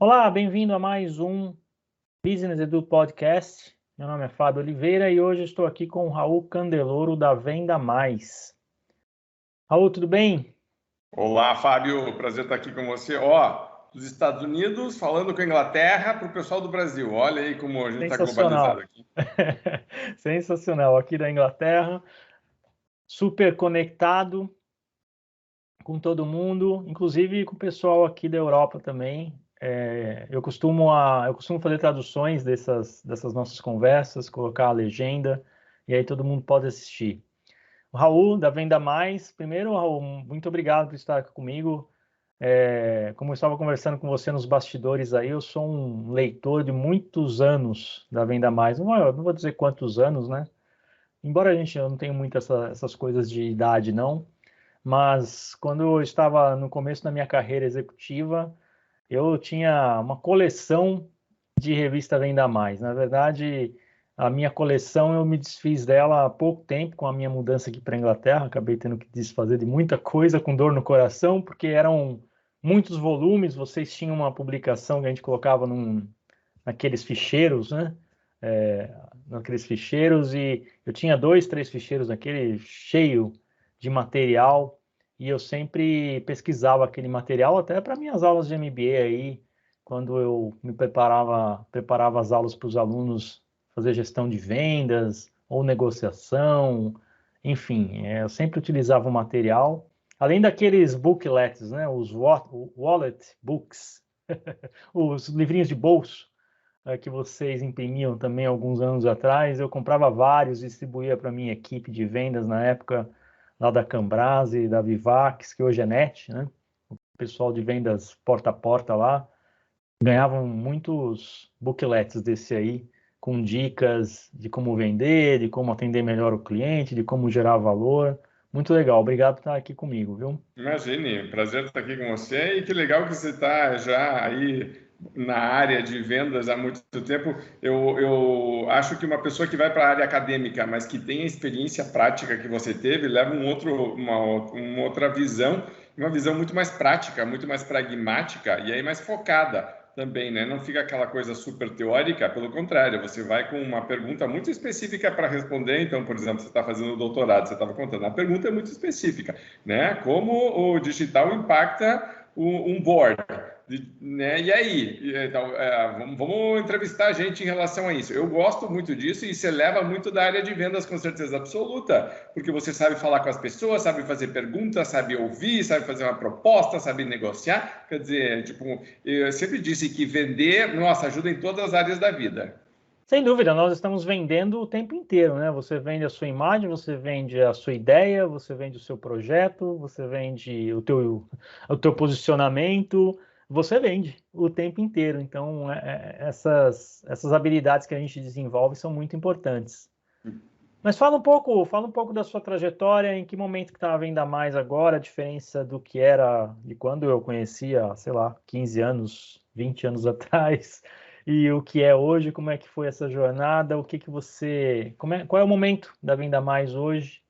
Olá, bem-vindo a mais um Business Edu Podcast. Meu nome é Fábio Oliveira e hoje estou aqui com o Raul Candeloro da Venda Mais. Raul, tudo bem? Olá, Fábio. Prazer estar aqui com você. Dos Estados Unidos, falando com a Inglaterra para o pessoal do Brasil. Olha aí como a gente está globalizado aqui. Sensacional. Aqui da Inglaterra, super conectado com todo mundo, inclusive com o pessoal aqui da Europa também. Eu costumo fazer traduções dessas nossas conversas, colocar a legenda, e aí todo mundo pode assistir. O Raul, da Venda Mais. Primeiro, Raul, muito obrigado por estar aqui comigo. Como eu estava conversando com você nos bastidores aí, eu sou um leitor de muitos anos da Venda Mais. Não vou dizer quantos anos, né? Embora eu não tenha muito essas coisas de idade, não. Mas quando eu estava no começo da minha carreira executiva, eu tinha uma coleção de revista Venda Mais. Na verdade, a minha coleção eu me desfiz dela há pouco tempo com a minha mudança aqui para a Inglaterra. Acabei tendo que desfazer de muita coisa com dor no coração, porque eram muitos volumes. Vocês tinham uma publicação que a gente colocava naqueles ficheiros, né? Naqueles ficheiros, e eu tinha 2, 3 ficheiros naquele cheio de material, e eu sempre pesquisava aquele material até para minhas aulas de MBA aí, quando eu me preparava as aulas para os alunos fazer gestão de vendas ou negociação, enfim, eu sempre utilizava o material, além daqueles booklets, né, os wallet books, os livrinhos de bolso, que vocês imprimiam também alguns anos atrás. Eu comprava vários, distribuía para minha equipe de vendas na época, lá da Cambrase, da Vivax, que hoje é NET, né? O pessoal de vendas porta a porta lá, ganhavam muitos booklets desse aí, com dicas de como vender, de como atender melhor o cliente, de como gerar valor. Muito legal, obrigado por estar aqui comigo, viu? Imagine, prazer estar aqui com você e que legal que você está já aí na área de vendas há muito tempo. Eu acho que uma pessoa que vai para a área acadêmica, mas que tem a experiência prática que você teve, leva uma outra visão, uma visão muito mais prática, muito mais pragmática e aí mais focada também, né? Não fica aquela coisa super teórica, pelo contrário, você vai com uma pergunta muito específica para responder. Então, por exemplo, você está fazendo doutorado, você estava contando, a pergunta é muito específica, né? Como o digital impacta um board, né? E aí, então, vamos entrevistar a gente em relação a isso. Eu gosto muito disso e você leva muito da área de vendas com certeza absoluta, porque você sabe falar com as pessoas, sabe fazer perguntas, sabe ouvir, sabe fazer uma proposta, sabe negociar. Quer dizer, tipo, eu sempre disse que vender, nossa, ajuda em todas as áreas da vida. Sem dúvida, nós estamos vendendo o tempo inteiro, né? Você vende a sua imagem, você vende a sua ideia, você vende o seu projeto, você vende o teu posicionamento, você vende o tempo inteiro. Então, essas habilidades que a gente desenvolve são muito importantes. Mas fala um pouco da sua trajetória, em que momento que está a Venda Mais agora, a diferença do que era de quando eu conhecia, sei lá, 15 anos, 20 anos atrás, e o que é hoje, como é que foi essa jornada, o que que você, qual é o momento da Venda Mais hoje?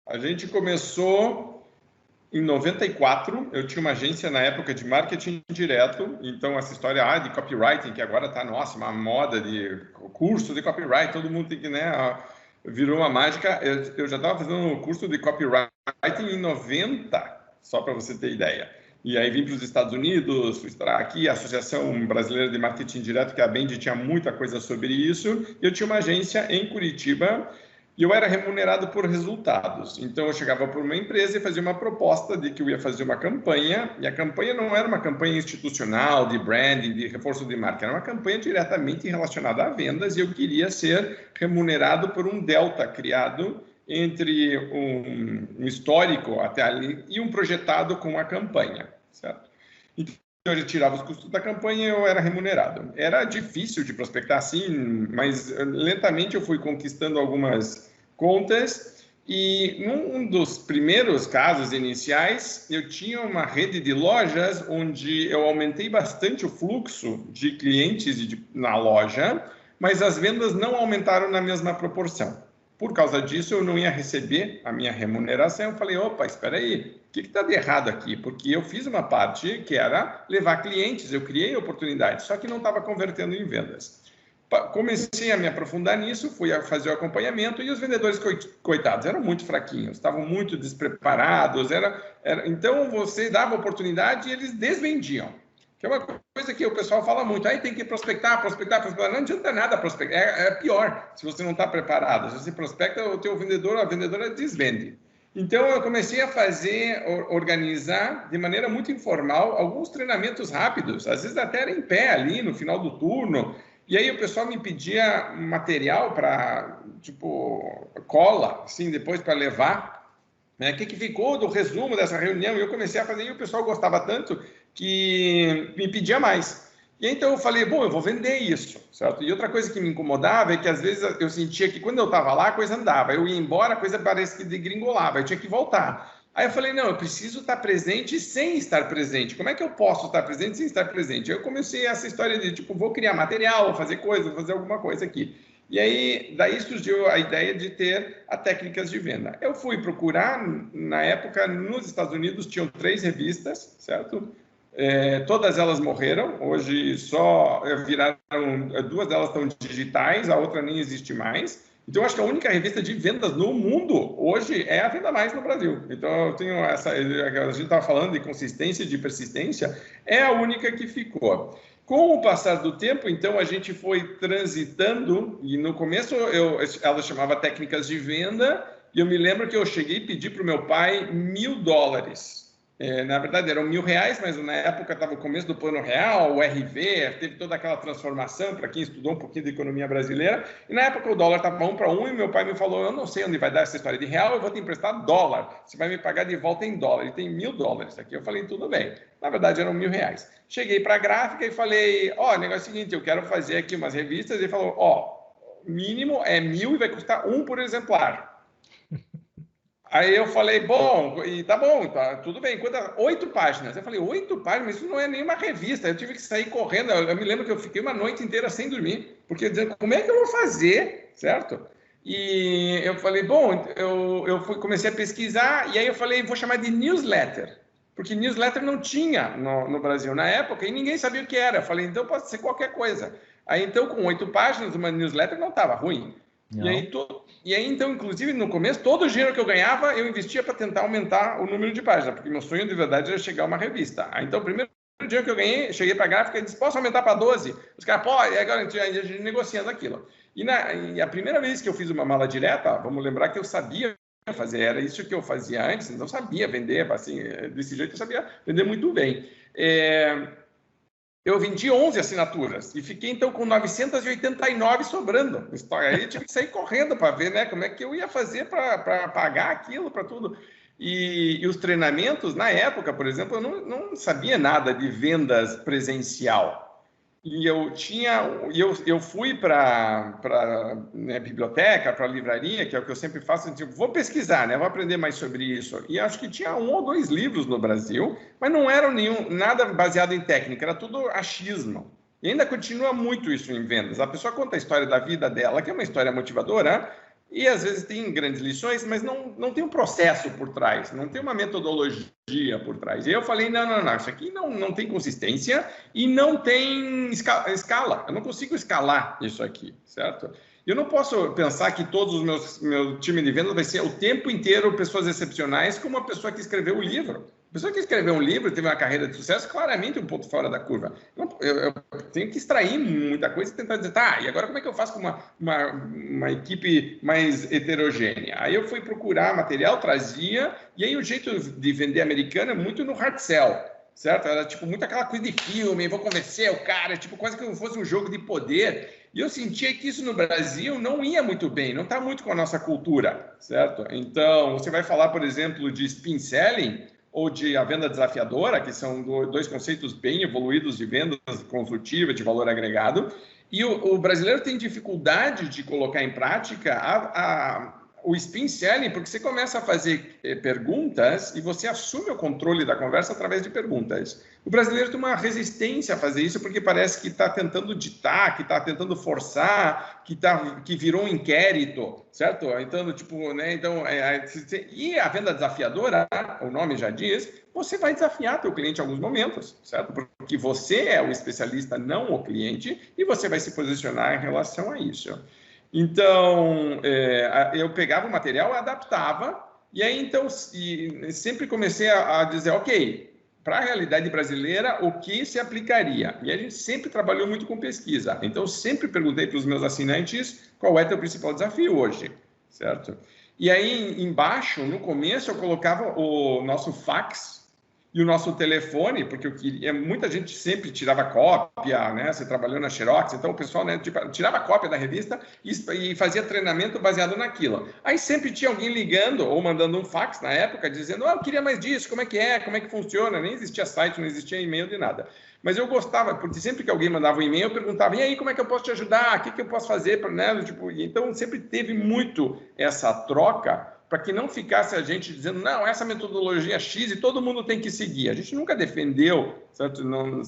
A gente começou em 94, eu tinha uma agência na época de marketing direto, então essa história de copywriting, que agora está, nossa, uma moda de curso de copyright, todo mundo tem que, né, virou uma mágica. Eu já estava fazendo um curso de copywriting em 90, só para você ter ideia. E aí vim para os Estados Unidos, fui estudar aqui, a Associação Brasileira de Marketing Direto, que é a Bendi, tinha muita coisa sobre isso, e eu tinha uma agência em Curitiba, e eu era remunerado por resultados. Então, eu chegava por uma empresa e fazia uma proposta de que eu ia fazer uma campanha, e a campanha não era uma campanha institucional, de branding, de reforço de marca, era uma campanha diretamente relacionada a vendas, e eu queria ser remunerado por um delta criado entre um histórico até ali e um projetado com a campanha, certo? Então, eu tirava os custos da campanha e eu era remunerado. Era difícil de prospectar assim, mas lentamente eu fui conquistando algumas contas e num dos primeiros casos iniciais eu tinha uma rede de lojas onde eu aumentei bastante o fluxo de clientes na loja, mas as vendas não aumentaram na mesma proporção. Por causa disso, eu não ia receber a minha remuneração. Eu falei, opa, espera aí, o que está de errado aqui? Porque eu fiz uma parte que era levar clientes, eu criei oportunidades, só que não estava convertendo em vendas. Comecei a me aprofundar nisso, fui a fazer o acompanhamento e os vendedores, coitados, eram muito fraquinhos, estavam muito despreparados, então você dava oportunidade e eles desvendiam. Que é uma coisa que o pessoal fala muito, aí tem que prospectar, não adianta nada prospectar, é pior se você não está preparado. Se você prospecta, o teu vendedor, a vendedora desvende. Então, eu comecei a organizar de maneira muito informal alguns treinamentos rápidos, às vezes até era em pé ali no final do turno, e aí o pessoal me pedia material para, tipo, cola, assim, depois para levar, né? O que ficou do resumo dessa reunião? E eu comecei a fazer e o pessoal gostava tanto que me pedia mais. E então eu falei, bom, eu vou vender isso, certo? E outra coisa que me incomodava é que às vezes eu sentia que quando eu estava lá a coisa andava, eu ia embora, a coisa parece que degringolava, eu tinha que voltar. Aí eu falei, não, eu preciso estar presente sem estar presente. Como é que eu posso estar presente sem estar presente? Aí eu comecei essa história de, tipo, vou criar material, vou fazer coisa, vou fazer alguma coisa aqui. E aí, daí surgiu a ideia de ter a técnicas de venda. Eu fui procurar, na época, nos Estados Unidos, tinham 3 revistas, certo? Todas elas morreram, hoje só viraram, 2 delas estão digitais, a outra nem existe mais. Então, eu acho que a única revista de vendas no mundo hoje é a Venda Mais no Brasil. Então, eu tenho essa, a gente estava falando de consistência e de persistência, é a única que ficou. Com o passar do tempo, então, a gente foi transitando, e no começo ela chamava técnicas de venda, e eu me lembro que eu cheguei e pedi para o meu pai $1.000. Na verdade, eram R$1.000, mas na época estava o começo do Plano Real, o RV, teve toda aquela transformação para quem estudou um pouquinho de economia brasileira. E na época o dólar estava 1 para 1 e meu pai me falou, eu não sei onde vai dar essa história de real, eu vou te emprestar dólar. Você vai me pagar de volta em dólar. E tem $1.000 aqui. Eu falei, tudo bem. Na verdade, eram R$1.000. Cheguei para a gráfica e falei, o negócio é o seguinte, eu quero fazer aqui umas revistas. Ele falou, mínimo é 1.000 e vai custar 1 por exemplar. Aí eu falei, bom, e tá bom, tá, tudo bem. 8 páginas. Eu falei, 8 páginas? Isso não é nenhuma revista. Eu tive que sair correndo. Eu me lembro que eu fiquei uma noite inteira sem dormir, porque dizendo, como é que eu vou fazer, certo? E eu falei, bom, comecei a pesquisar, e aí eu falei, vou chamar de newsletter, porque newsletter não tinha no Brasil na época, e ninguém sabia o que era. Eu falei, então pode ser qualquer coisa. Aí, então, com 8 páginas, uma newsletter não estava ruim. E aí, então, inclusive, no começo, todo o dinheiro que eu ganhava, eu investia para tentar aumentar o número de páginas, porque meu sonho de verdade era chegar a uma revista. Aí, então, o primeiro dinheiro que eu ganhei, cheguei para a gráfica e disse, posso aumentar para 12? Os caras, pode, e agora a gente negociando aquilo. E a primeira vez que eu fiz uma mala direta, vamos lembrar que eu sabia fazer, era isso que eu fazia antes, não sabia vender, assim, desse jeito eu sabia vender muito bem. Eu vendi 11 assinaturas e fiquei, então, com 989 sobrando. Aí eu tive que sair correndo para ver, né, como é que eu ia fazer para pagar aquilo, para tudo. E os treinamentos, na época, por exemplo, eu não sabia nada de vendas presencial. E eu fui para a biblioteca, para a livraria, que é o que eu sempre faço, tipo, vou pesquisar, né? Vou aprender mais sobre isso. E acho que tinha 1 ou 2 livros no Brasil, mas não eram nada baseado em técnica, era tudo achismo. E ainda continua muito isso em vendas. A pessoa conta a história da vida dela, que é uma história motivadora, e às vezes tem grandes lições, mas não tem um processo por trás, não tem uma metodologia por trás. E eu falei, não, isso aqui não tem consistência e não tem escala. Eu não consigo escalar isso aqui, certo? Eu não posso pensar que todos os meu time de vendas vai ser o tempo inteiro pessoas excepcionais como uma pessoa que escreveu o livro. A pessoa que escreveu um livro, teve uma carreira de sucesso, claramente um ponto fora da curva. Eu tenho que extrair muita coisa e tentar dizer, tá, e agora como é que eu faço com uma equipe mais heterogênea? Aí eu fui procurar material, trazia, e aí o jeito de vender americano é muito no hard sell, certo? Era tipo muito aquela coisa de filme, vou convencer o cara, tipo quase que fosse um jogo de poder. E eu sentia que isso no Brasil não ia muito bem, não está muito com a nossa cultura, certo? Então, você vai falar, por exemplo, de spin selling, ou de a venda desafiadora, que são 2 conceitos bem evoluídos de venda consultiva, de valor agregado, e o brasileiro tem dificuldade de colocar em prática o spin selling, porque você começa a fazer perguntas e você assume o controle da conversa através de perguntas. O brasileiro tem uma resistência a fazer isso porque parece que está tentando ditar, que está tentando forçar, que virou um inquérito, certo? Então, tipo, né? Então, e a venda desafiadora, o nome já diz, você vai desafiar teu cliente em alguns momentos, certo? Porque você é o especialista, não o cliente, e você vai se posicionar em relação a isso. Então, eu pegava o material, adaptava, e aí, então, sempre comecei a dizer, ok, para a realidade brasileira, o que se aplicaria? E a gente sempre trabalhou muito com pesquisa. Então, eu sempre perguntei para os meus assinantes qual é teu principal desafio hoje, certo? E aí, embaixo, no começo, eu colocava o nosso fax e o nosso telefone, porque eu queria, muita gente sempre tirava cópia, né? Você trabalhou na Xerox, então o pessoal, né, tirava cópia da revista e fazia treinamento baseado naquilo. Aí sempre tinha alguém ligando ou mandando um fax na época, dizendo, eu queria mais disso, como é que funciona? Nem existia site, não existia e-mail de nada. Mas eu gostava, porque sempre que alguém mandava um e-mail, eu perguntava, e aí, como é que eu posso te ajudar? O que eu posso fazer? Né? Tipo, então, sempre teve muito essa troca, para que não ficasse a gente dizendo, não, essa metodologia X e todo mundo tem que seguir. A gente nunca defendeu, certo? Não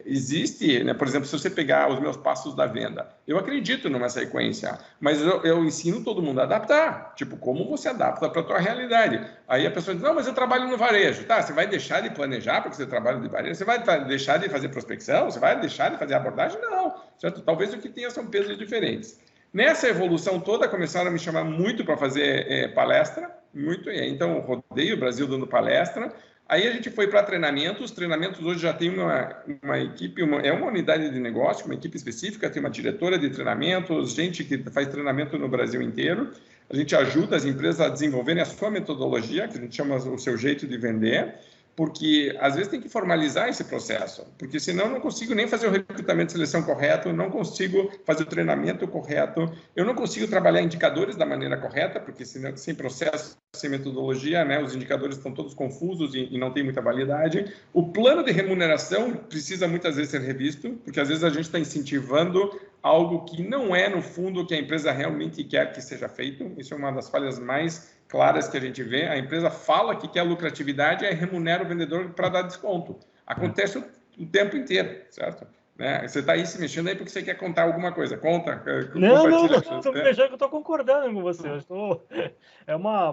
existe, né? Por exemplo, se você pegar os meus passos da venda, eu acredito numa sequência, mas eu ensino todo mundo a adaptar, tipo, como você adapta para a tua realidade. Aí a pessoa diz, não, mas eu trabalho no varejo. Tá, você vai deixar de planejar porque você trabalha no varejo? Você vai deixar de fazer prospecção? Você vai deixar de fazer abordagem? Não, certo? Talvez o que tenha são pesos diferentes. Nessa evolução toda, começaram a me chamar muito para fazer palestra, muito, então rodei o Brasil dando palestra. Aí a gente foi para treinamentos. Os treinamentos hoje já tem uma equipe, é uma unidade de negócio, uma equipe específica, tem uma diretora de treinamentos, gente que faz treinamento no Brasil inteiro. A gente ajuda as empresas a desenvolverem a sua metodologia, que a gente chama o seu jeito de vender, porque às vezes tem que formalizar esse processo, porque senão eu não consigo nem fazer o recrutamento de seleção correto, não consigo fazer o treinamento correto, eu não consigo trabalhar indicadores da maneira correta, porque senão, sem processo, sem metodologia, né, os indicadores estão todos confusos e não tem muita validade. O plano de remuneração precisa muitas vezes ser revisto, porque às vezes a gente está incentivando algo que não é, no fundo, o que a empresa realmente quer que seja feito. Isso é uma das falhas mais claras que a gente vê. A empresa fala que quer lucratividade e remunera o vendedor para dar desconto. Acontece o tempo inteiro, certo? Né? Você está aí se mexendo aí porque você quer contar alguma coisa. Conta. Não, estou me mexendo que eu estou concordando com você.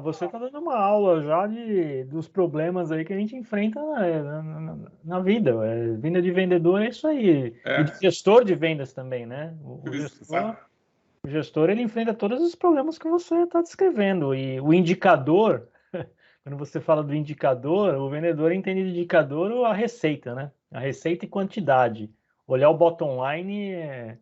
Você está dando uma aula já dos problemas aí que a gente enfrenta na vida. Vinda de vendedor é isso aí. E de gestor de vendas também, né? O gestor, ele enfrenta todos os problemas que você está descrevendo. E o indicador, quando você fala do indicador, o vendedor entende de indicador a receita, né? A receita e quantidade. Olhar o bottom line é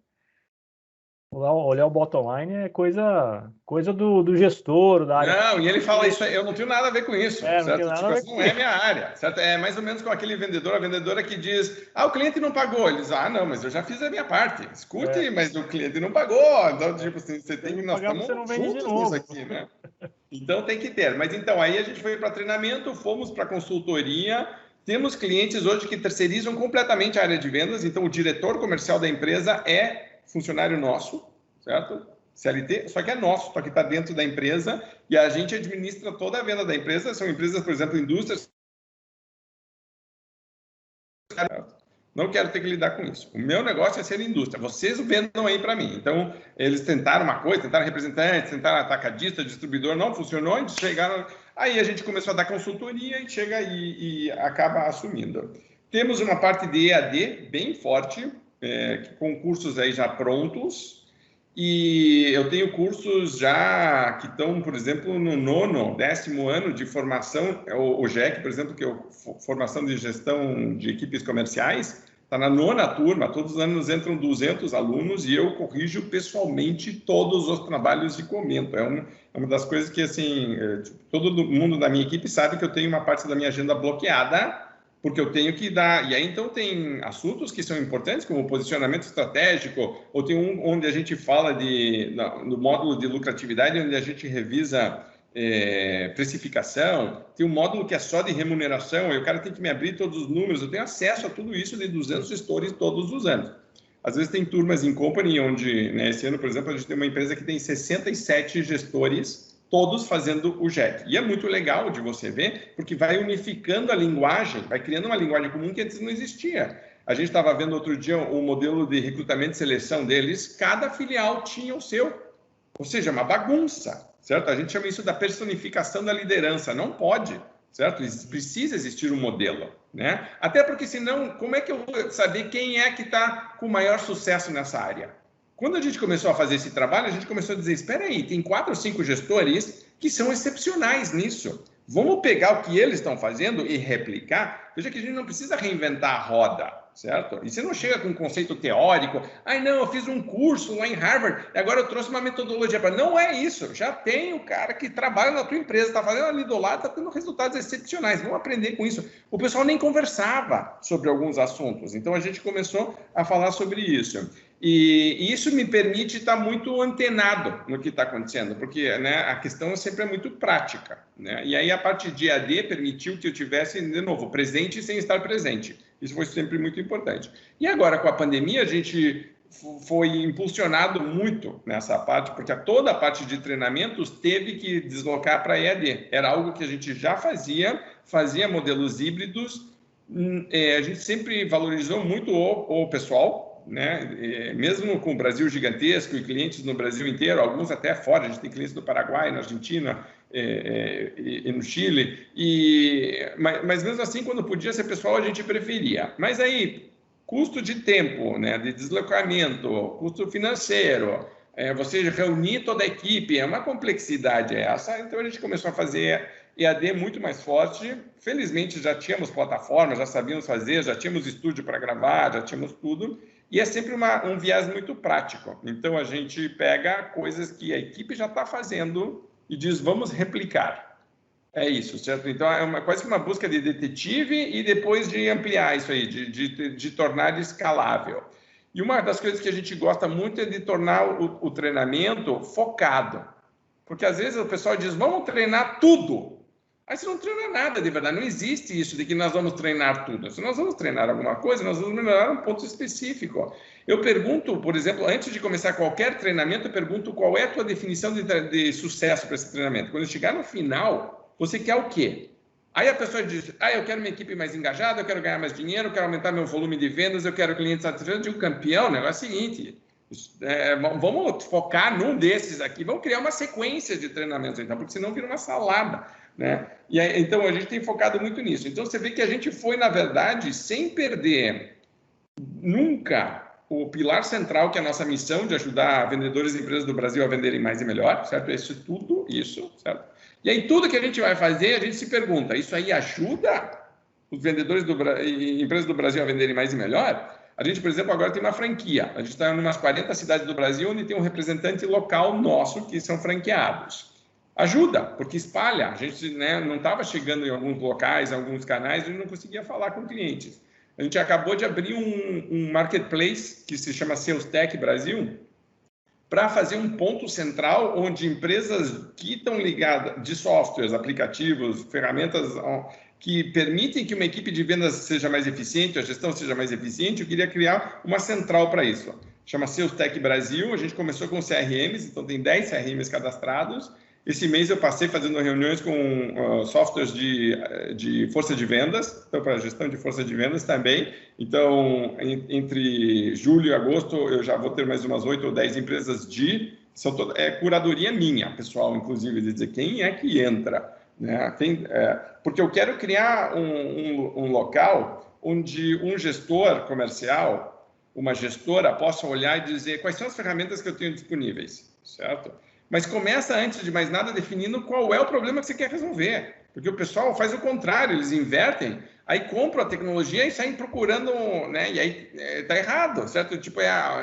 coisa do gestor, da área. Não, e ele fala isso, eu não tenho nada a ver com isso, certo? Não é minha área, certo? É mais ou menos como aquele vendedor, a vendedora que diz, o cliente não pagou. Ele diz, não, mas eu já fiz a minha parte. Escute, mas o cliente não pagou. Então, tipo assim, nós estamos juntos nisso aqui, né? Então, tem que ter. Mas então, aí a gente foi para treinamento, fomos para consultoria. Temos clientes hoje que terceirizam completamente a área de vendas. Então, o diretor comercial da empresa é funcionário nosso, certo? CLT, só que é nosso, só que está dentro da empresa e a gente administra toda a venda da empresa. São empresas, por exemplo, indústrias. Não quero ter que lidar com isso. O meu negócio é ser indústria. Vocês vendam aí para mim. Então, eles tentaram uma coisa, tentaram representante, tentaram atacadista, distribuidor, não funcionou, eles chegaram. Aí a gente começou a dar consultoria e chega e acaba assumindo. Temos uma parte de EAD bem forte, com cursos aí já prontos. E eu tenho cursos já que estão, por exemplo, no 10º ano de formação, o GEC, por exemplo, que é formação de gestão de equipes comerciais, está na 9ª turma, todos os anos entram 200 alunos e eu corrijo pessoalmente todos os trabalhos e comento. É uma das coisas que, assim, todo mundo da minha equipe sabe que eu tenho uma parte da minha agenda bloqueada, porque eu tenho que dar... E aí, então, tem assuntos que são importantes, como posicionamento estratégico, ou tem onde a gente fala no módulo de lucratividade, onde a gente revisa precificação, tem um módulo que é só de remuneração, e o cara tem que me abrir todos os números, eu tenho acesso a tudo isso de 200 gestores todos os anos. Às vezes tem turmas em company, onde, né, esse ano, por exemplo, a gente tem uma empresa que tem 67 gestores todos fazendo o JEC. E é muito legal de você ver, porque vai unificando a linguagem, vai criando uma linguagem comum que antes não existia. A gente estava vendo outro dia o modelo de recrutamento e seleção deles, cada filial tinha o seu. Ou seja, uma bagunça, certo? A gente chama isso da personificação da liderança. Não pode, certo? Precisa existir um modelo, né? Até porque, senão, como é que eu vou saber quem é que está com maior sucesso nessa área? Quando a gente começou a fazer esse trabalho, a gente começou a dizer, espera aí, tem 4 ou 5 gestores que são excepcionais nisso. Vamos pegar o que eles estão fazendo e replicar. Veja que a gente não precisa reinventar a roda, certo? E você não chega com um conceito teórico, não, eu fiz um curso lá em Harvard e agora eu trouxe uma metodologia para... Não é isso, já tem o cara que trabalha na tua empresa, está fazendo ali do lado, está tendo resultados excepcionais, vamos aprender com isso. O pessoal nem conversava sobre alguns assuntos, então a gente começou a falar sobre isso. E isso me permite estar muito antenado no que está acontecendo, porque, né, a questão sempre é muito prática, né? E aí a parte de EAD permitiu que eu tivesse, de novo, presente sem estar presente. Isso foi sempre muito importante. E agora, com a pandemia, a gente foi impulsionado muito nessa parte, porque toda a parte de treinamentos teve que deslocar para EAD. Era algo que a gente já fazia modelos híbridos. A gente sempre valorizou muito o pessoal, né? Mesmo com o Brasil gigantesco e clientes no Brasil inteiro, alguns até fora, a gente tem clientes no Paraguai, na Argentina e no Chile, mas mesmo assim, quando podia ser pessoal, a gente preferia. Mas aí, custo de tempo, né, de deslocamento, custo financeiro, você reunir toda a equipe, é uma complexidade essa, então a gente começou a fazer EAD muito mais forte. Felizmente já tínhamos plataformas, já sabíamos fazer, já tínhamos estúdio para gravar, já tínhamos tudo. E é sempre um viés muito prático. Então, a gente pega coisas que a equipe já está fazendo e diz, vamos replicar. É isso, certo? Então, é quase que uma busca de detetive e depois de ampliar isso aí, de tornar escalável. E uma das coisas que a gente gosta muito é de tornar o treinamento focado. Porque, às vezes, o pessoal diz, vamos treinar tudo. Aí você não treina nada de verdade, não existe isso de que nós vamos treinar tudo. Se nós vamos treinar alguma coisa, nós vamos melhorar um ponto específico. Eu pergunto, por exemplo, antes de começar qualquer treinamento, eu pergunto qual é a tua definição de sucesso para esse treinamento. Quando chegar no final, você quer o quê? Aí a pessoa diz, eu quero uma equipe mais engajada, eu quero ganhar mais dinheiro, eu quero aumentar meu volume de vendas, eu quero clientes satisfeitos. Eu digo, campeão, o negócio é o seguinte, vamos focar num desses aqui, vamos criar uma sequência de treinamentos, então, porque senão vira uma salada. Né? E aí, então, a gente tem focado muito nisso. Então, você vê que a gente foi, na verdade, sem perder nunca o pilar central, que é a nossa missão de ajudar vendedores e empresas do Brasil a venderem mais e melhor, certo? Isso, certo? E aí, tudo que a gente vai fazer, a gente se pergunta, isso aí ajuda os vendedores e empresas do Brasil a venderem mais e melhor? A gente, por exemplo, agora tem uma franquia. A gente está em umas 40 cidades do Brasil, onde tem um representante local nosso, que são franqueados. Ajuda, porque espalha. A gente, né, não estava chegando em alguns locais, em alguns canais, a gente não conseguia falar com clientes. A gente acabou de abrir um marketplace que se chama SalesTech Brasil, para fazer um ponto central onde empresas que estão ligadas de softwares, aplicativos, ferramentas que permitem que uma equipe de vendas seja mais eficiente, a gestão seja mais eficiente, eu queria criar uma central para isso. Chama SalesTech Brasil, a gente começou com CRMs, então tem 10 CRMs cadastrados. Esse mês eu passei fazendo reuniões com softwares de força de vendas, então para gestão de força de vendas também. Então, entre julho e agosto, eu já vou ter mais umas 8 ou 10 empresas curadoria minha, pessoal, inclusive, de dizer quem é que entra. Né? Porque eu quero criar um local onde um gestor comercial, uma gestora, possa olhar e dizer quais são as ferramentas que eu tenho disponíveis, certo? Mas começa, antes de mais nada, definindo qual é o problema que você quer resolver. Porque o pessoal faz o contrário, eles invertem, aí compram a tecnologia e saem procurando, né? E aí está errado, certo? Tipo,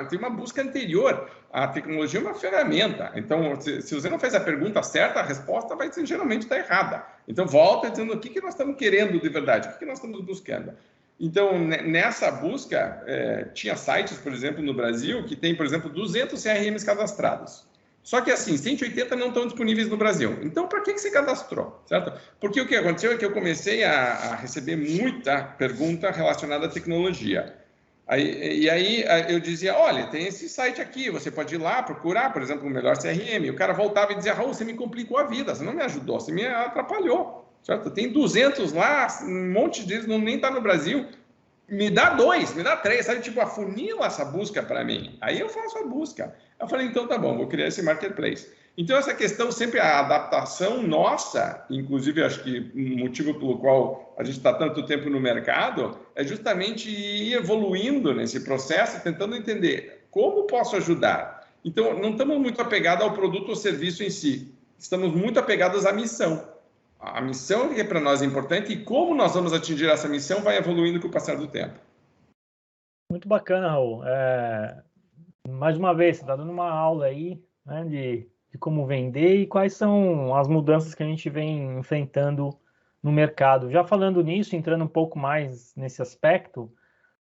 tem uma busca anterior. A tecnologia é uma ferramenta. Então, se você não faz a pergunta certa, a resposta vai ser, geralmente está errada. Então, volta dizendo o que nós estamos querendo de verdade, o que nós estamos buscando. Então, nessa busca, tinha sites, por exemplo, no Brasil, que tem, por exemplo, 200 CRMs cadastrados. Só que, assim, 180 não estão disponíveis no Brasil. Então, para que você cadastrou? Certo? Porque o que aconteceu é que eu comecei a receber muita pergunta relacionada à tecnologia. Aí eu dizia, olha, tem esse site aqui, você pode ir lá procurar, por exemplo, o melhor CRM. O cara voltava e dizia, Raul, você me complicou a vida, você não me ajudou, você me atrapalhou, certo? Tem 200 lá, um monte deles nem está no Brasil. Me dá 2, me dá 3, sabe? Tipo, afunila essa busca para mim. Aí eu faço a busca. Eu falei, então tá bom, vou criar esse marketplace. Então, essa questão sempre, a adaptação nossa, inclusive, acho que um motivo pelo qual a gente está tanto tempo no mercado, é justamente ir evoluindo nesse processo, tentando entender como posso ajudar. Então, não estamos muito apegados ao produto ou serviço em si, estamos muito apegados à missão. A missão que para nós é importante e como nós vamos atingir essa missão vai evoluindo com o passar do tempo. Muito bacana, Raul. Mais uma vez, você está dando uma aula aí, né, de como vender e quais são as mudanças que a gente vem enfrentando no mercado. Já falando nisso, entrando um pouco mais nesse aspecto,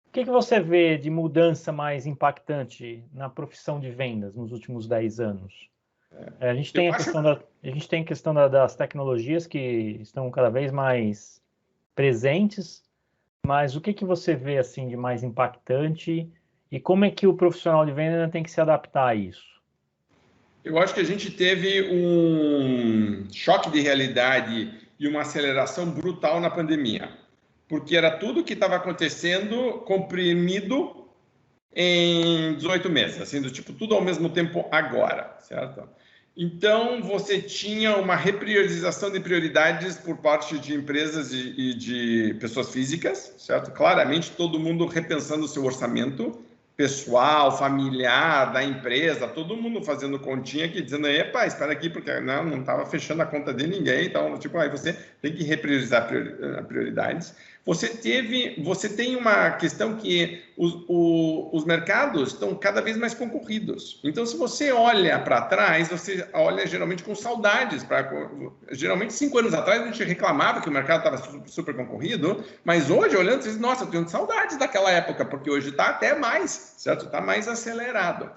o que você vê de mudança mais impactante na profissão de vendas nos últimos 10 anos? A gente tem a questão das tecnologias que estão cada vez mais presentes, mas o que você vê assim de mais impactante e como é que o profissional de venda tem que se adaptar a isso? Eu acho que a gente teve um choque de realidade e uma aceleração brutal na pandemia, porque era tudo que estava acontecendo comprimido em 18 meses, assim, do tipo, tudo ao mesmo tempo agora, certo? Então, você tinha uma repriorização de prioridades por parte de empresas e de pessoas físicas, certo? Claramente, todo mundo repensando o seu orçamento pessoal, familiar, da empresa, todo mundo fazendo continha aqui, dizendo, epa, espera aqui, porque não estava fechando a conta de ninguém, então, tipo, aí você tem que repriorizar prioridades. Você tem uma questão que os mercados estão cada vez mais concorridos. Então, se você olha para trás, você olha geralmente com saudades. Geralmente, 5 anos atrás, a gente reclamava que o mercado estava super concorrido, mas hoje, olhando, você diz, nossa, eu tenho saudades daquela época, porque hoje está até mais, certo? Está mais acelerado.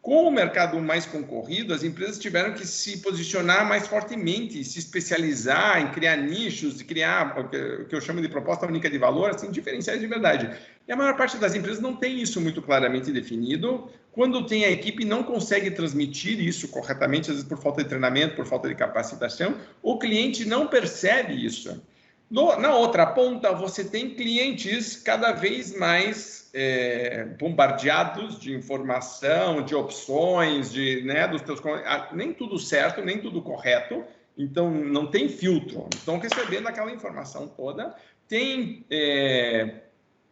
Com o mercado mais concorrido, as empresas tiveram que se posicionar mais fortemente, se especializar em criar nichos, criar o que eu chamo de proposta única de valor, assim, diferenciais de verdade. E a maior parte das empresas não tem isso muito claramente definido. Quando tem a equipe, não consegue transmitir isso corretamente, às vezes por falta de treinamento, por falta de capacitação, o cliente não percebe isso. Na outra ponta, você tem clientes cada vez mais bombardeados de informação, de opções, dos teus, nem tudo certo, nem tudo correto, então não tem filtro. Estão recebendo aquela informação toda, tem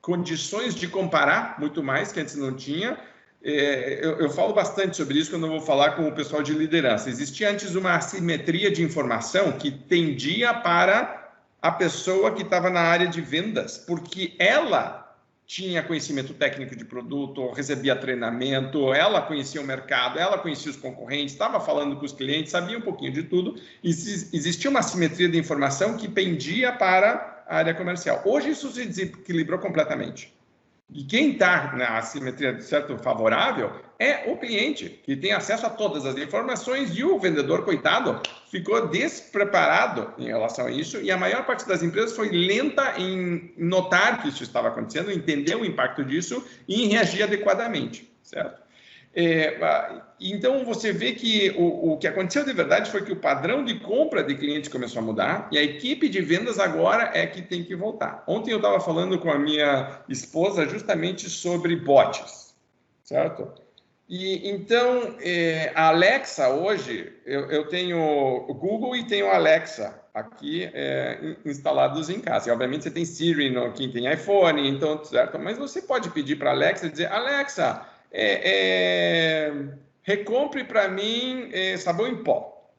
condições de comparar muito mais que antes não tinha. Eu falo bastante sobre isso quando eu vou falar com o pessoal de liderança. Existia antes uma assimetria de informação que tendia para a pessoa que estava na área de vendas, porque ela tinha conhecimento técnico de produto, recebia treinamento, ela conhecia o mercado, ela conhecia os concorrentes, estava falando com os clientes, sabia um pouquinho de tudo. Existia uma assimetria de informação que pendia para a área comercial. Hoje isso se desequilibrou completamente. E quem está na assimetria certo favorável é o cliente, que tem acesso a todas as informações, e o vendedor, coitado, ficou despreparado em relação a isso, e a maior parte das empresas foi lenta em notar que isso estava acontecendo, entender o impacto disso e em reagir adequadamente, certo? Então, você vê que o que aconteceu de verdade foi que o padrão de compra de clientes começou a mudar e a equipe de vendas agora é que tem que voltar. Ontem eu estava falando com a minha esposa justamente sobre bots, certo? E então, a Alexa hoje, eu tenho o Google e tenho a Alexa aqui instalados em casa. E, obviamente, você tem Siri, quem tem iPhone, então, certo? Mas você pode pedir para a Alexa dizer, Alexa, recompre para mim sabão em pó.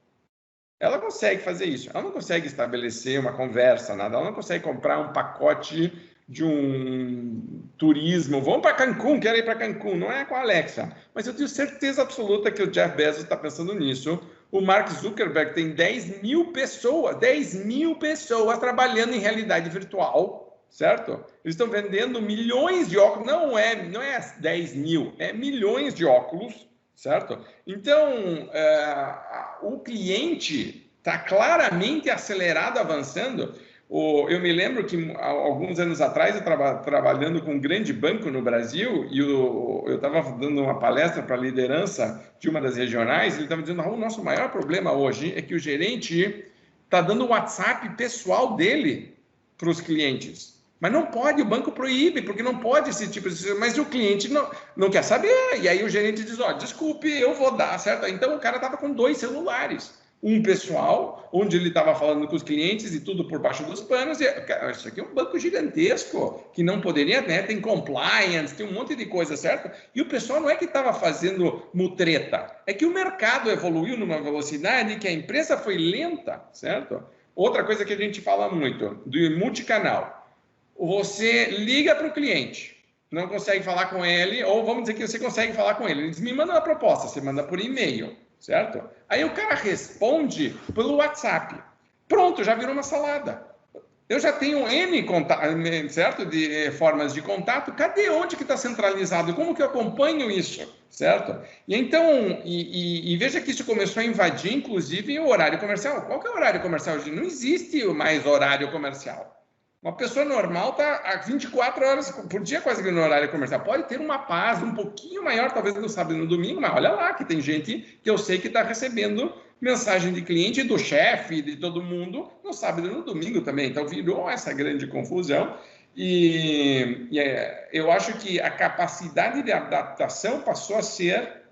Ela consegue fazer isso. Ela não consegue estabelecer uma conversa, nada. Ela não consegue comprar um pacote de um turismo. Vamos para Cancún, quero ir para Cancún. Não é com a Alexa. Mas eu tenho certeza absoluta que o Jeff Bezos está pensando nisso. O Mark Zuckerberg tem 10 mil pessoas trabalhando em realidade virtual. Certo? Eles estão vendendo milhões de óculos, não é 10 mil, é milhões de óculos, certo? Então, o cliente está claramente acelerado, avançando, Eu me lembro que alguns anos atrás eu estava trabalhando com um grande banco no Brasil e eu estava dando uma palestra para a liderança de uma das regionais. Ele estava dizendo: o nosso maior problema hoje é que o gerente está dando o WhatsApp pessoal dele para os clientes. Mas não pode, o banco proíbe, porque não pode esse tipo de... Mas o cliente não quer saber. E aí o gerente diz: desculpe, eu vou dar, certo? Então o cara estava com 2 celulares. Um pessoal, onde ele estava falando com os clientes e tudo por baixo dos panos. E, cara, isso aqui é um banco gigantesco, que não poderia, né? Tem compliance, tem um monte de coisa, certo? E o pessoal não é que estava fazendo mutreta, é que o mercado evoluiu numa velocidade que a empresa foi lenta, certo? Outra coisa que a gente fala muito, do multicanal. Você liga para o cliente, não consegue falar com ele, ou vamos dizer que você consegue falar com ele. Ele diz: me manda uma proposta, você manda por e-mail, certo? Aí o cara responde pelo WhatsApp. Pronto, já virou uma salada. Eu já tenho N certo? De formas de contato. Cadê? Onde que está centralizado? Como que eu acompanho isso? Certo? E então, veja que isso começou a invadir, inclusive, o horário comercial. Qual que é o horário comercial hoje? Não existe mais horário comercial. Uma pessoa normal está há 24 horas por dia quase que no horário comercial. Pode ter uma paz um pouquinho maior, talvez no sábado e no domingo, mas olha lá que tem gente que eu sei que está recebendo mensagem de cliente, do chefe, de todo mundo, no sábado e no domingo também. Então virou essa grande confusão. Eu acho que a capacidade de adaptação passou a ser...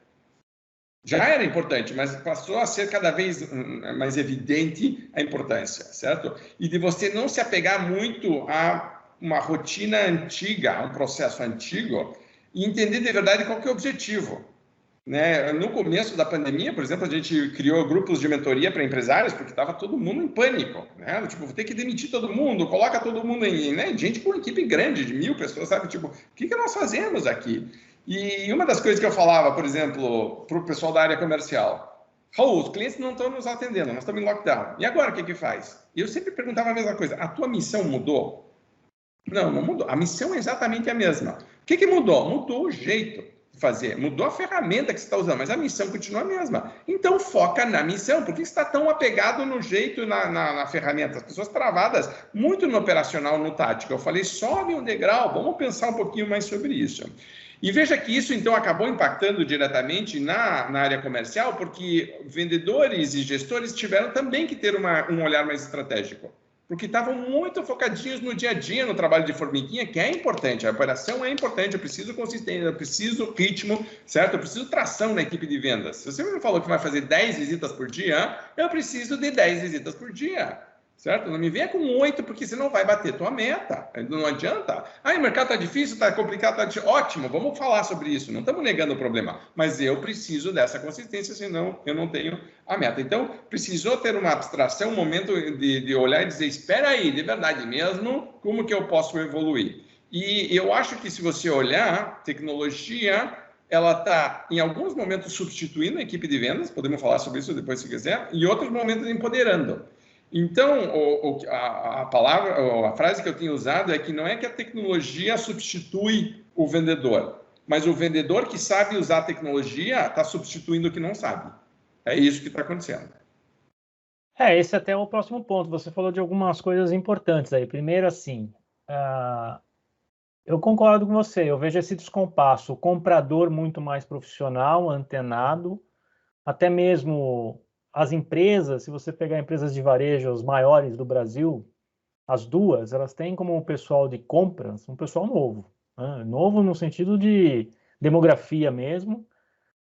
Já era importante, mas passou a ser cada vez mais evidente a importância, certo? E de você não se apegar muito a uma rotina antiga, a um processo antigo, e entender de verdade qual que é o objetivo. Né? No começo da pandemia, por exemplo, a gente criou grupos de mentoria para empresários, porque estava todo mundo em pânico. Né? Tipo, vou ter que demitir todo mundo, coloca todo mundo em... Né? Gente com equipe grande, de 1000 pessoas, sabe? Tipo, o que nós fazemos aqui? E uma das coisas que eu falava, por exemplo, para o pessoal da área comercial: Raul, os clientes não estão nos atendendo, nós estamos em lockdown. E agora o que faz? E eu sempre perguntava a mesma coisa: a tua missão mudou? Não mudou. A missão é exatamente a mesma. O que mudou? Mudou o jeito de fazer, mudou a ferramenta que você está usando, mas a missão continua a mesma. Então foca na missão. Por que você está tão apegado no jeito, na ferramenta? As pessoas travadas muito no operacional, no tático. Eu falei: sobe um degrau, vamos pensar um pouquinho mais sobre isso. E veja que isso, então, acabou impactando diretamente na área comercial, porque vendedores e gestores tiveram também que ter um olhar mais estratégico, porque estavam muito focadinhos no dia a dia, no trabalho de formiguinha, que é importante. A operação é importante, eu preciso consistência, eu preciso ritmo, certo? Eu preciso tração na equipe de vendas. Se você me falou que vai fazer 10 visitas por dia, eu preciso de 10 visitas por dia. Certo? Não me venha com 8, porque você não vai bater tua meta. Não adianta. O mercado está difícil, está complicado, está difícil. Ótimo, vamos falar sobre isso. Não estamos negando o problema. Mas eu preciso dessa consistência, senão eu não tenho a meta. Então, precisou ter uma abstração, um momento de olhar e dizer: espera aí, de verdade mesmo, como que eu posso evoluir? E eu acho que, se você olhar, tecnologia, ela está, em alguns momentos, substituindo a equipe de vendas. Podemos falar sobre isso depois, se quiser. E em outros momentos, empoderando. Então, a palavra, a frase que eu tenho usado é que não é que a tecnologia substitui o vendedor, mas o vendedor que sabe usar a tecnologia está substituindo o que não sabe. É isso que está acontecendo. Esse até é o próximo ponto. Você falou de algumas coisas importantes aí. Primeiro, assim, eu concordo com você. Eu vejo esse descompasso. O comprador muito mais profissional, antenado, até mesmo... As empresas, se você pegar empresas de varejo, as maiores do Brasil, as duas, elas têm como pessoal de compras um pessoal novo. Né? Novo no sentido de demografia mesmo.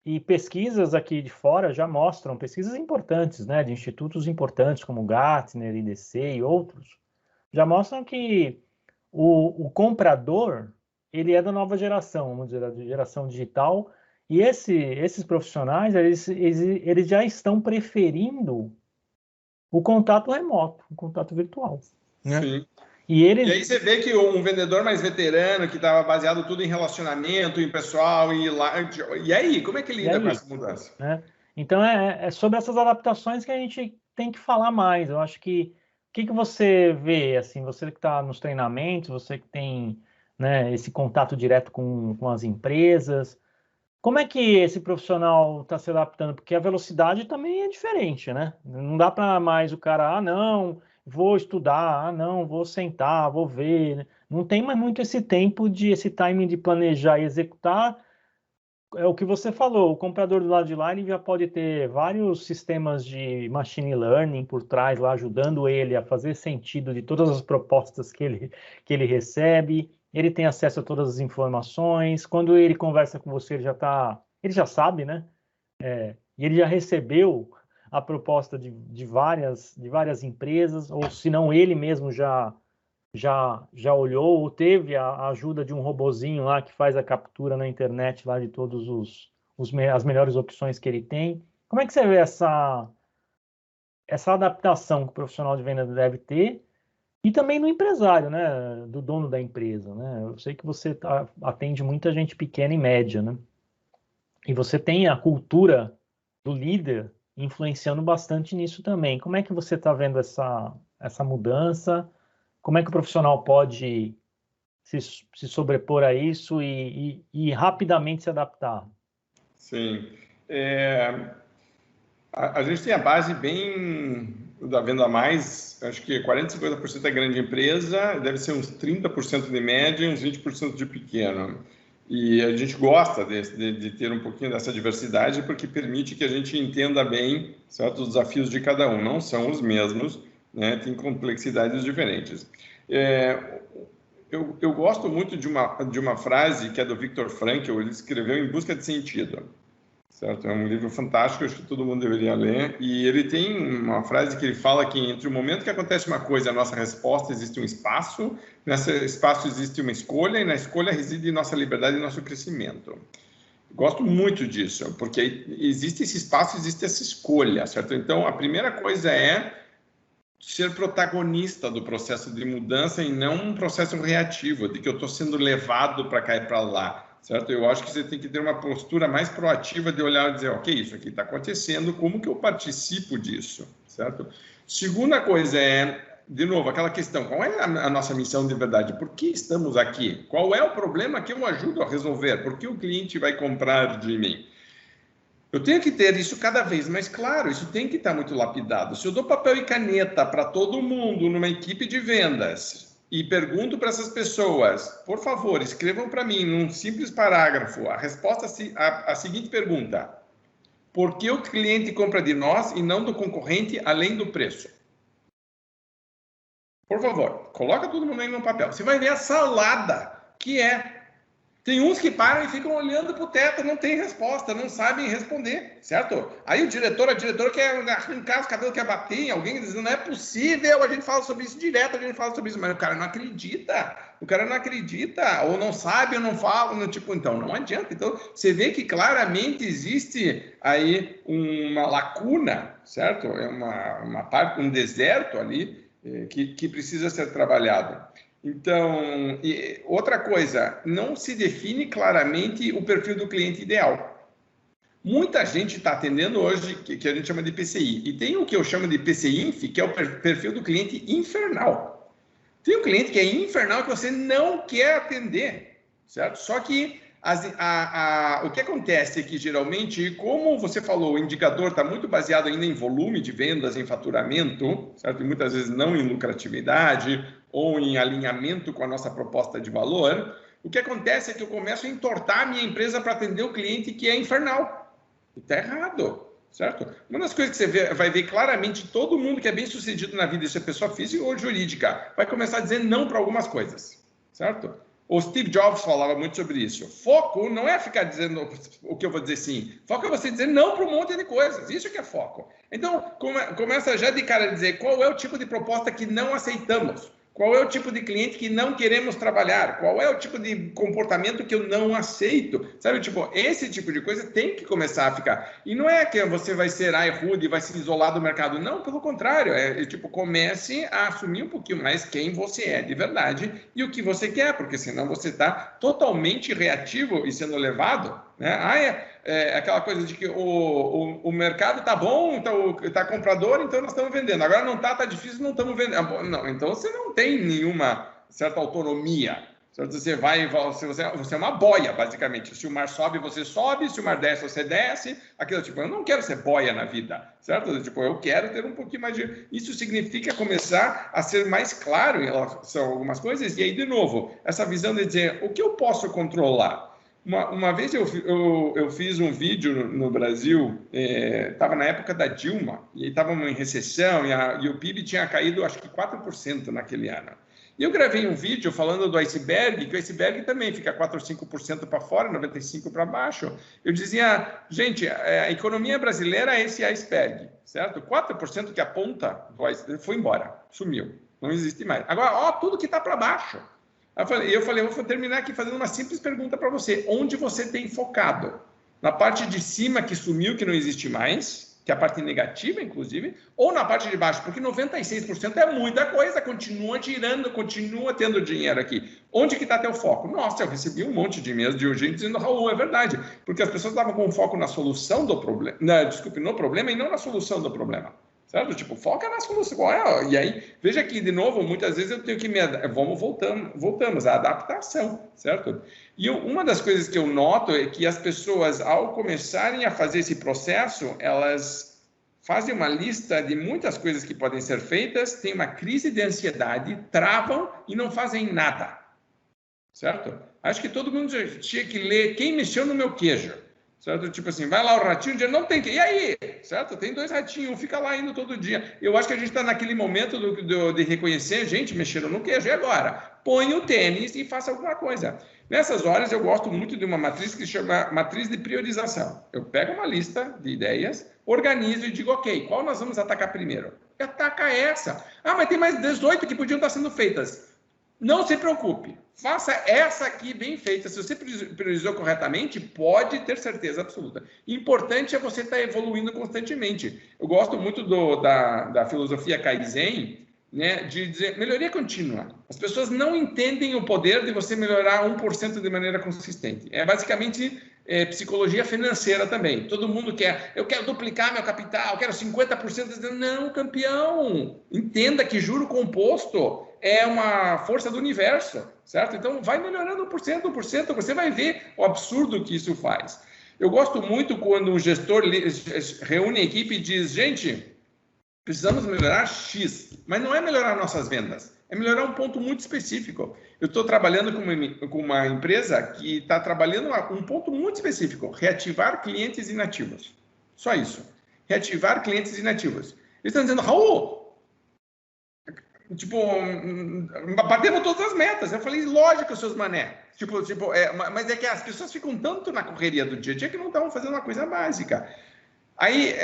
E pesquisas aqui de fora já mostram, pesquisas importantes, né, de institutos importantes como Gartner, IDC e outros, já mostram que o comprador, ele é da nova geração, vamos dizer, da geração digital. E esses profissionais, eles já estão preferindo o contato remoto, o contato virtual. Né? Sim. E aí você vê que um vendedor mais veterano, que estava baseado tudo em relacionamento, em pessoal, e aí, como é que lida com essa mudança? Né? Então, é sobre essas adaptações que a gente tem que falar mais. Eu acho que o que você vê, assim, você que está nos treinamentos, você que tem, né, esse contato direto com as empresas, como é que esse profissional está se adaptando? Porque a velocidade também é diferente, né? Não dá para mais o cara, não, vou estudar, não, vou sentar, vou ver. Não tem mais muito esse timing de planejar e executar. É o que você falou, o comprador do lado de lá ele já pode ter vários sistemas de machine learning por trás lá, ajudando ele a fazer sentido de todas as propostas que ele recebe. Ele tem acesso a todas as informações. Quando ele conversa com você, ele já sabe, né? E ele já recebeu a proposta de várias empresas, ou se não ele mesmo já olhou ou teve a ajuda de um robozinho lá que faz a captura na internet lá de todos as melhores opções que ele tem. Como é que você vê essa adaptação que o profissional de venda deve ter e também no empresário, né, do dono da empresa, né? Eu sei que você atende muita gente pequena e média, né? E você tem a cultura do líder influenciando bastante nisso também. Como é que você está vendo essa mudança? Como é que o profissional pode se sobrepor a isso e rapidamente se adaptar? Sim. A gente tem a base bem da venda mais, acho que 40%, 50% é grande empresa, deve ser uns 30% de média e uns 20% de pequeno. E a gente gosta de ter um pouquinho dessa diversidade porque permite que a gente entenda bem, certo, os desafios de cada um. Não são os mesmos, né? Tem complexidades diferentes. Eu gosto muito de uma frase que é do Viktor Frankl, ele escreveu Em Busca de Sentido. Certo? É um livro fantástico, acho que todo mundo deveria ler. E ele tem uma frase que ele fala que entre o momento que acontece uma coisa e a nossa resposta existe um espaço, nesse espaço existe uma escolha e na escolha reside nossa liberdade e nosso crescimento. Gosto muito disso, porque existe esse espaço, existe essa escolha, certo? Então, a primeira coisa é ser protagonista do processo de mudança e não um processo reativo, de que eu estou sendo levado para cá e para lá. Certo? Eu acho que você tem que ter uma postura mais proativa de olhar e dizer, ok, isso aqui está acontecendo, como que eu participo disso, certo? Segunda coisa é, de novo, aquela questão, qual é a nossa missão de verdade? Por que estamos aqui? Qual é o problema que eu ajudo a resolver? Por que o cliente vai comprar de mim? Eu tenho que ter isso cada vez mais claro, isso tem que estar muito lapidado. Se eu dou papel e caneta para todo mundo numa equipe de vendas e pergunto para essas pessoas, por favor, escrevam para mim num simples parágrafo a resposta a seguinte pergunta: por que o cliente compra de nós e não do concorrente além do preço? Por favor, coloca todo mundo aí no papel. Você vai ver a salada que é. Tem uns que param e ficam olhando para o teto, não tem resposta, não sabem responder, certo? Aí a diretora quer arrancar os cabelos, quer bater em alguém, dizendo, não é possível, a gente fala sobre isso direto, a gente fala sobre isso, mas o cara não acredita, ou não sabe, ou não fala, tipo, então não adianta. Então, você vê que claramente existe aí uma lacuna, certo? É uma parte, um deserto ali que precisa ser trabalhado. Então, outra coisa, não se define claramente o perfil do cliente ideal. Muita gente está atendendo hoje, que a gente chama de PCI, e tem o que eu chamo de PCI-INF, que é o perfil do cliente infernal. Tem um cliente que é infernal que você não quer atender, certo? Só que o que acontece é que, geralmente, como você falou, o indicador está muito baseado ainda em volume de vendas, em faturamento, certo? E muitas vezes não em lucratividade ou em alinhamento com a nossa proposta de valor. O que acontece é que eu começo a entortar a minha empresa para atender o cliente que é infernal. E está errado, certo? Uma das coisas que você vai ver claramente, todo mundo que é bem sucedido na vida, isso é pessoa física ou jurídica, vai começar a dizer não para algumas coisas, certo? O Steve Jobs falava muito sobre isso. Foco não é ficar dizendo o que eu vou dizer sim. Foco é você dizer não para um monte de coisas. Isso que é foco. Então, começa já de cara a dizer qual é o tipo de proposta que não aceitamos. Qual é o tipo de cliente que não queremos trabalhar? Qual é o tipo de comportamento que eu não aceito? Sabe, tipo, esse tipo de coisa tem que começar a ficar. E não é que você vai ser rude e vai se isolar do mercado. Não, pelo contrário. Tipo, comece a assumir um pouquinho mais quem você é de verdade e o que você quer, porque senão você está totalmente reativo e sendo levado, né? É aquela coisa de que o mercado está bom, então está comprador, então nós estamos vendendo. Agora não está difícil, não estamos vendendo. Não, então você não tem nenhuma certa autonomia, Certo? Você é uma boia, basicamente. Se o mar sobe, você sobe. Se o mar desce, você desce. Aquilo, tipo, eu não quero ser boia na vida, certo? Tipo, eu quero ter um pouquinho mais de... Isso significa começar a ser mais claro em relação a algumas coisas. E aí, de novo, essa visão de dizer, o que eu posso controlar? Uma vez eu fiz um vídeo no Brasil, estava na época da Dilma, e estávamos em recessão, e o PIB tinha caído, acho que 4% naquele ano. E eu gravei um vídeo falando do iceberg, que o iceberg também fica 4 ou 5% para fora, 95% para baixo. Eu dizia, gente, a economia brasileira é esse iceberg, certo? 4% que aponta foi embora, sumiu, não existe mais. Agora, ó, tudo que está para baixo. Eu falei, eu vou terminar aqui fazendo uma simples pergunta para você. Onde você tem focado? Na parte de cima que sumiu, que não existe mais, que é a parte negativa, inclusive, ou na parte de baixo? Porque 96% é muita coisa, continua girando, continua tendo dinheiro aqui. Onde que está teu foco? Nossa, eu recebi um monte de e-mails de gente dizendo, Raul, é verdade, porque as pessoas estavam com foco na solução do problema, no problema e não na solução do problema. Certo? Tipo, foca na solução. E aí, veja que, de novo, muitas vezes eu tenho que voltamos à adaptação, certo? E uma das coisas que eu noto é que as pessoas, ao começarem a fazer esse processo, elas fazem uma lista de muitas coisas que podem ser feitas, têm uma crise de ansiedade, travam e não fazem nada, certo? Acho que todo mundo tinha que ler Quem Mexeu no Meu Queijo. Certo? Tipo assim, vai lá o ratinho, não tem que... E aí? Certo? Tem 2 ratinhos, fica lá indo todo dia. Eu acho que a gente está naquele momento de reconhecer, gente, mexeram no queijo, e agora? Põe o tênis e faça alguma coisa. Nessas horas, eu gosto muito de uma matriz que se chama matriz de priorização. Eu pego uma lista de ideias, organizo e digo, ok, qual nós vamos atacar primeiro? Ataca essa. Ah, mas tem mais 18 que podiam estar sendo feitas. Não se preocupe, faça essa aqui bem feita. Se você priorizou corretamente, pode ter certeza absoluta. Importante é você estar evoluindo constantemente. Eu gosto muito da filosofia Kaizen, né, de dizer melhoria contínua. As pessoas não entendem o poder de você melhorar 1% de maneira consistente. É basicamente psicologia financeira também. Todo mundo quer, eu quero duplicar meu capital, eu quero 50%. Não, campeão, entenda que juro composto é uma força do universo, certo? Então, vai melhorando 1%, você vai ver o absurdo que isso faz. Eu gosto muito quando um gestor reúne a equipe e diz, gente, precisamos melhorar X, mas não é melhorar nossas vendas, é melhorar um ponto muito específico. Eu estou trabalhando com uma empresa que está trabalhando um ponto muito específico, reativar clientes inativos. Só isso, reativar clientes inativos. Eles estão dizendo, Raul, tipo, batemos todas as metas. Eu falei, lógico, seus mané. Mas é que as pessoas ficam tanto na correria do dia a dia que não estavam fazendo uma coisa básica. Aí,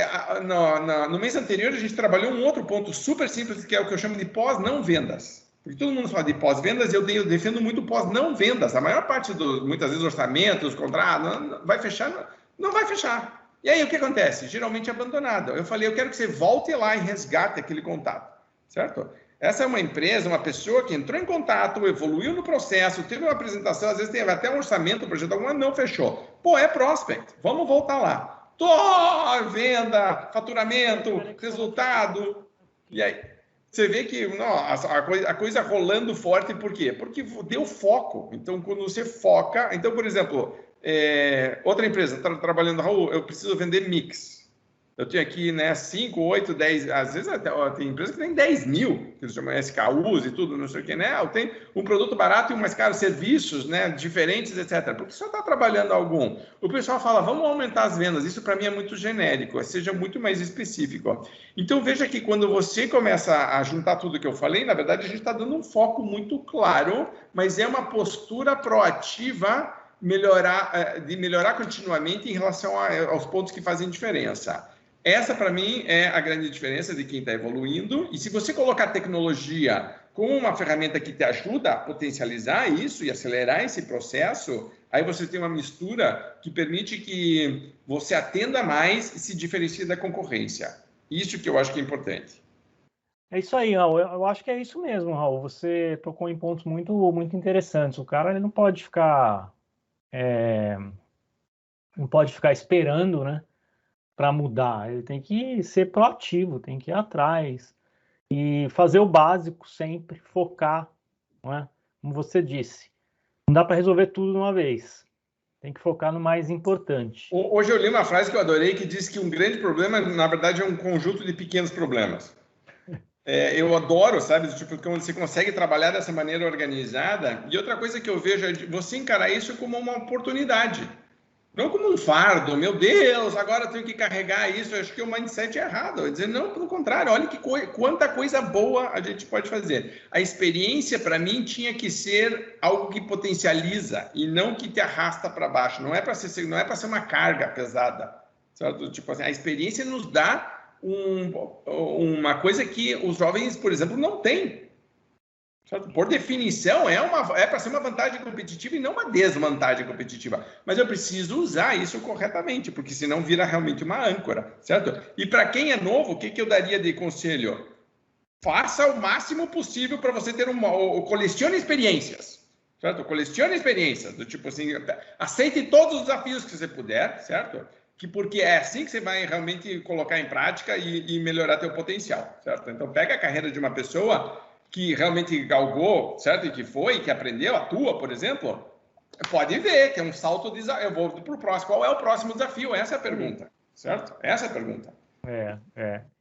no mês anterior, a gente trabalhou um outro ponto super simples, que é o que eu chamo de pós-não vendas. Porque todo mundo fala de pós-vendas e eu defendo muito pós-não vendas. A maior parte muitas vezes, orçamentos, contratos, vai fechar, não vai fechar. E aí, o que acontece? Geralmente é abandonado. Eu falei, eu quero que você volte lá e resgate aquele contato, certo? Essa é uma empresa, uma pessoa que entrou em contato, evoluiu no processo, teve uma apresentação, às vezes teve até um orçamento, o projeto alguma não fechou. Pô, é prospect, vamos voltar lá. Venda, faturamento, resultado. E aí, você vê que a coisa rolando forte, por quê? Porque deu foco. Então, quando você foca... Então, por exemplo, outra empresa está trabalhando, Raul, eu preciso vender mix. Eu tenho aqui, né, 5, 8, 10, às vezes até, tem empresa que tem 10 mil, que eles chamam SKUs e tudo, não sei o que, né? Tem um produto barato e um mais caro, serviços, né, diferentes, etc. Porque só está trabalhando algum. O pessoal fala, vamos aumentar as vendas. Isso para mim é muito genérico, seja muito mais específico. Então veja que quando você começa a juntar tudo que eu falei, na verdade a gente está dando um foco muito claro, mas é uma postura proativa de melhorar continuamente em relação aos pontos que fazem diferença. Essa, para mim, é a grande diferença de quem está evoluindo. E se você colocar tecnologia como uma ferramenta que te ajuda a potencializar isso e acelerar esse processo, aí você tem uma mistura que permite que você atenda mais e se diferencie da concorrência. Isso que eu acho que é importante. É isso aí, Raul. Eu acho que é isso mesmo, Raul. Você tocou em pontos muito, muito interessantes. O cara ele não pode ficar esperando, né, para mudar. Ele tem que ser proativo, tem que ir atrás e fazer o básico sempre, focar, não é? Como você disse, Não dá para resolver tudo de uma vez. Tem que focar no mais importante. Hoje eu li uma frase que eu adorei que diz que um grande problema, na verdade, é um conjunto de pequenos problemas. Eu adoro, sabe? Tipo, quando você consegue trabalhar dessa maneira organizada. E outra coisa que eu vejo é você encarar isso como uma oportunidade. Não como um fardo, meu Deus, agora eu tenho que carregar isso. Eu acho que o mindset é errado. Eu dizer, não, pelo contrário, olha quanta coisa boa a gente pode fazer. A experiência, para mim, tinha que ser algo que potencializa e não que te arrasta para baixo. Não é para ser uma carga pesada. Certo? Tipo assim, a experiência nos dá uma coisa que os jovens, por exemplo, não têm. Por definição, é para ser uma vantagem competitiva e não uma desvantagem competitiva. Mas eu preciso usar isso corretamente, porque senão vira realmente uma âncora, certo? E para quem é novo, o que eu daria de conselho? Faça o máximo possível para você ter colecione experiências, certo? Colecione experiências, do tipo assim, aceite todos os desafios que você puder, certo? Porque é assim que você vai realmente colocar em prática e melhorar teu potencial, certo? Então, pega a carreira de uma pessoa que realmente galgou, certo? E que aprendeu, atua, por exemplo, pode ver que é um salto de desafio. Eu vou para o próximo. Qual é o próximo desafio? Essa é a pergunta, certo? Essa é a pergunta.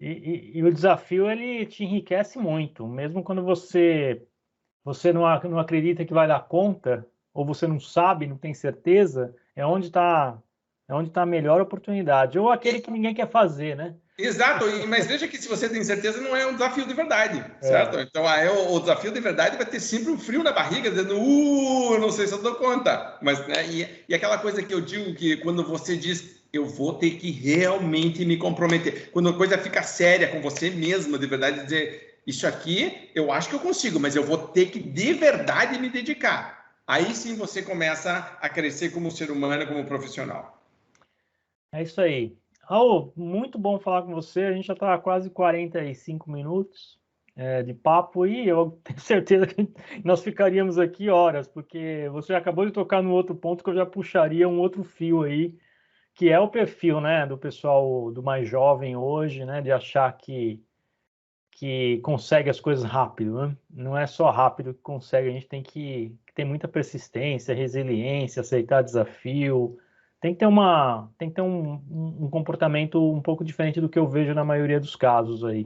E o desafio, ele te enriquece muito. Mesmo quando você não acredita que vai dar conta, ou você não sabe, não tem certeza, é onde está a melhor oportunidade. Ou aquele que ninguém quer fazer, né? Exato, mas veja que se você tem certeza, não é um desafio de verdade, certo? Então, o desafio de verdade vai ter sempre um frio na barriga, dizendo, não sei se eu dou conta. Mas, né, e aquela coisa que eu digo, que quando você diz, eu vou ter que realmente me comprometer, quando a coisa fica séria com você mesmo, de verdade, dizer, isso aqui, eu acho que eu consigo, mas eu vou ter que de verdade me dedicar. Aí sim você começa a crescer como ser humano, como profissional. É isso aí. Raul, muito bom falar com você. A gente já está quase 45 minutos de papo e eu tenho certeza que nós ficaríamos aqui horas, porque você acabou de tocar no outro ponto que eu já puxaria um outro fio aí, que é o perfil, né, do pessoal do mais jovem hoje, né, de achar que consegue as coisas rápido, né? Não é só rápido que consegue, a gente tem que ter muita persistência, resiliência, aceitar desafio. Tem que ter um comportamento um pouco diferente do que eu vejo na maioria dos casos aí.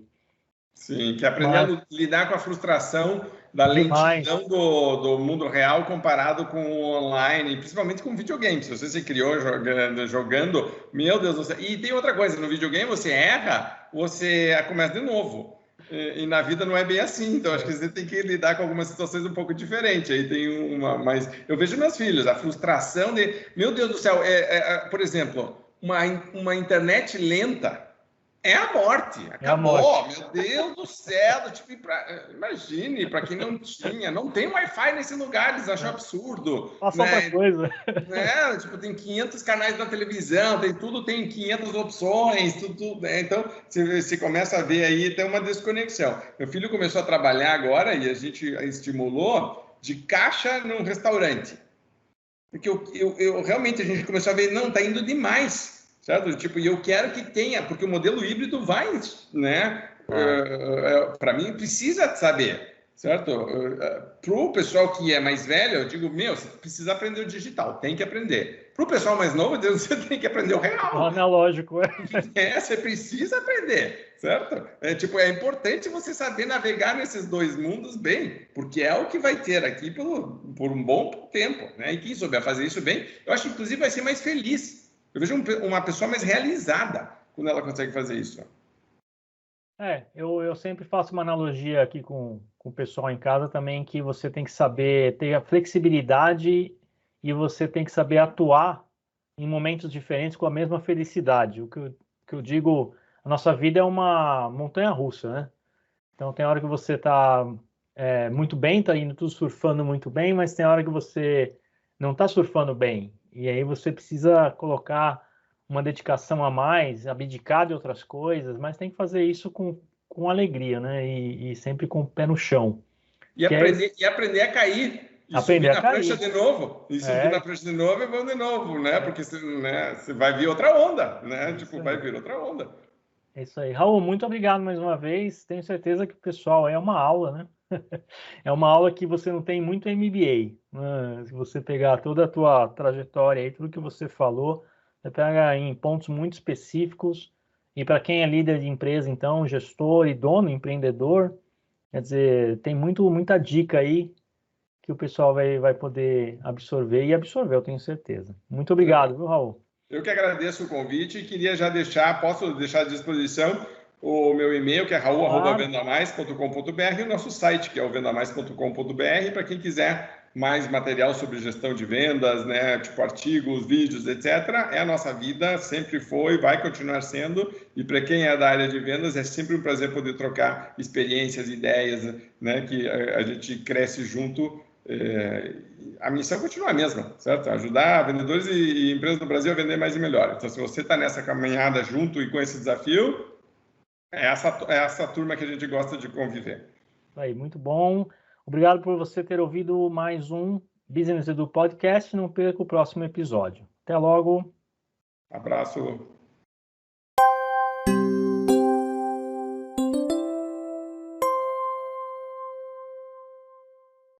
Sim, que aprender a lidar com a frustração da lentidão do mundo real comparado com o online, principalmente com videogame. Se você se criou jogando, meu Deus do céu. E tem outra coisa, no videogame você erra, você começa de novo. E na vida não é bem assim, então acho que você tem que lidar com algumas situações um pouco diferentes. Aí tem mas eu vejo meus filhos, a frustração de, meu Deus do céu, por exemplo, uma internet lenta. É a morte, acabou, meu Deus do céu, tipo, imagine, para quem não tinha, não tem Wi-Fi nesse lugar, eles acham absurdo. Passa outra coisa. Né? Tipo, tem 500 canais na televisão, tem 500 opções, tudo, né? Então, você começa a ver aí, tem uma desconexão. Meu filho começou a trabalhar agora e a gente estimulou de caixa num restaurante. Porque realmente a gente começou a ver, não, tá indo demais. Certo? Tipo, e eu quero que tenha, porque o modelo híbrido vai, né? Para mim, precisa saber, certo? Para o pessoal que é mais velho, eu digo, você precisa aprender o digital, tem que aprender. Para o pessoal mais novo, Deus, você tem que aprender o real. O analógico. Você precisa aprender, certo? É importante você saber navegar nesses dois mundos bem, porque é o que vai ter aqui por um bom tempo, né? E quem souber fazer isso bem, eu acho que, inclusive, vai ser mais feliz. Eu vejo uma pessoa mais realizada quando ela consegue fazer isso. Eu sempre faço uma analogia aqui com o pessoal em casa também, que você tem que saber ter a flexibilidade e você tem que saber atuar em momentos diferentes com a mesma felicidade. O que eu digo, a nossa vida é uma montanha-russa, né? Então tem hora que você está muito bem, está indo tudo surfando muito bem, mas tem hora que você não está surfando bem. E aí você precisa colocar uma dedicação a mais, abdicar de outras coisas, mas tem que fazer isso com alegria, né? E sempre com o pé no chão. E aprender a cair. E aprender subir a na cair. prancha de novo. E subir na prancha de novo e vamos de novo, né? Porque você vai vir outra onda, né? Vai vir outra onda. É isso aí. Raul, muito obrigado mais uma vez. Tenho certeza que o pessoal é uma aula, né? É uma aula que você não tem muito MBA, né? Se você pegar toda a tua trajetória aí, tudo que você falou, você pega em pontos muito específicos. E para quem é líder de empresa, então, gestor e dono, empreendedor, quer dizer, tem muita dica aí que o pessoal vai poder absorver e absorver, eu tenho certeza. Muito obrigado, Legal. viu, Raul? Eu que agradeço o convite e queria já posso deixar à disposição o meu e-mail, que é Claro. raul@vendamais.com.br, e o nosso site, que é o vendamais.com.br, para quem quiser mais material sobre gestão de vendas, né, tipo artigos, vídeos, etc. É a nossa vida, sempre foi, vai continuar sendo, e para quem é da área de vendas, é sempre um prazer poder trocar experiências, ideias, né, que a gente cresce junto. A missão continua a mesma, certo? Ajudar vendedores e empresas do Brasil a vender mais e melhor. Então, se você está nessa caminhada junto e com esse desafio, é essa turma que a gente gosta de conviver. Aí, muito bom. Obrigado por você ter ouvido mais um Business Edu Podcast. Não perca o próximo episódio. Até logo. Abraço.